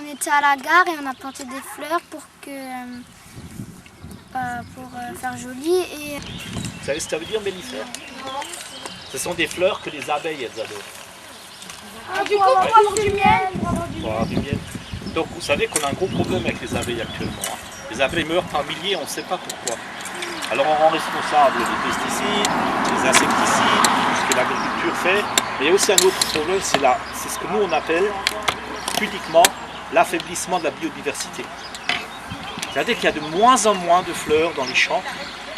On était à la gare et on a planté des fleurs pour faire joli. Et... Vous savez ce que ça veut dire, mellifère? Ce sont des fleurs que les abeilles elles adorent. Du coup, pour avoir du miel. Pour avoir du miel. Donc vous savez qu'on a un gros problème avec les abeilles actuellement. Les abeilles meurent par milliers, on ne sait pas pourquoi. Alors on rend responsable les pesticides, les insecticides, tout ce que l'agriculture fait. Mais il y a aussi un autre problème, c'est ce que nous on appelle pudiquement l'affaiblissement de la biodiversité. C'est-à-dire qu'il y a de moins en moins de fleurs dans les champs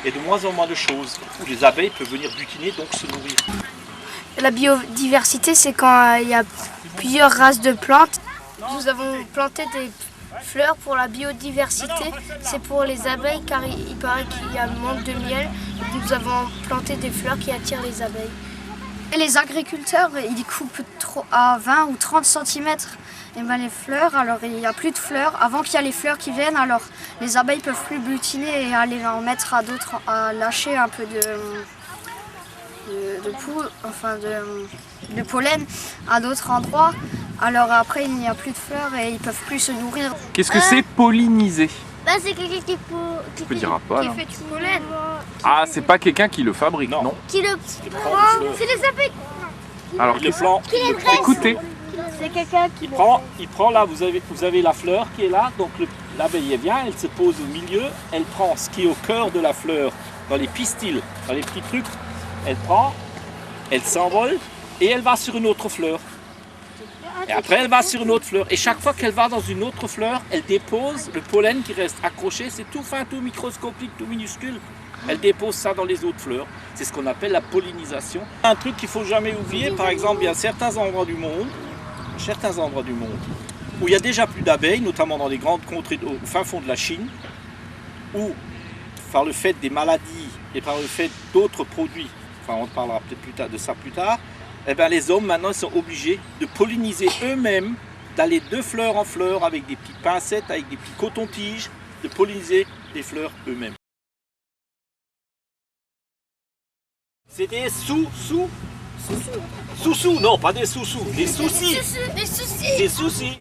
et de moins en moins de choses où les abeilles peuvent venir butiner, donc se nourrir. La biodiversité, c'est quand il y a plusieurs races de plantes. Nous avons planté des fleurs pour la biodiversité, c'est pour les abeilles car il paraît qu'il y a un manque de miel. Nous avons planté des fleurs qui attirent les abeilles. Et les agriculteurs, ils coupent à 20 ou 30 cm les fleurs, alors il n'y a plus de fleurs. Avant qu'il y ait les fleurs qui viennent, alors les abeilles ne peuvent plus butiner et aller en mettre à d'autres, à lâcher un peu de pollen à d'autres endroits. Alors après il n'y a plus de fleurs et ils ne peuvent plus se nourrir. Qu'est-ce que c'est polliniser? C'est quelqu'un qui Tu diras pas, là. fait du pollen. Ah, c'est pas quelqu'un qui le fabrique, non? Qui le prend, c'est les abeilles. Alors, Il le plante, écoutez, C'est quelqu'un qui il prend là, vous avez la fleur qui est là, donc l'abeille elle vient, elle se pose au milieu, elle prend ce qui est au cœur de la fleur, dans les pistils, dans les petits trucs, elle prend, elle s'envole et elle va sur une autre fleur. Et après elle va sur une autre fleur. Et chaque fois qu'elle va dans une autre fleur, elle dépose le pollen qui reste accroché, c'est tout fin, tout microscopique, tout minuscule. Elle dépose ça dans les autres fleurs. C'est ce qu'on appelle la pollinisation. Un truc qu'il ne faut jamais oublier, par exemple, il y a certains endroits du monde où il y a déjà plus d'abeilles, notamment dans les grandes contrées au fin fond de la Chine, où par le fait des maladies et par le fait d'autres produits, enfin on parlera peut-être de ça plus tard, eh bien les hommes maintenant sont obligés de polliniser eux-mêmes, d'aller de fleur en fleur avec des petites pincettes, avec des petits cotons-tiges, de polliniser les fleurs eux-mêmes. C'est des sous-sous, non pas des sous-sous, des soucis. Des soucis. Des soucis.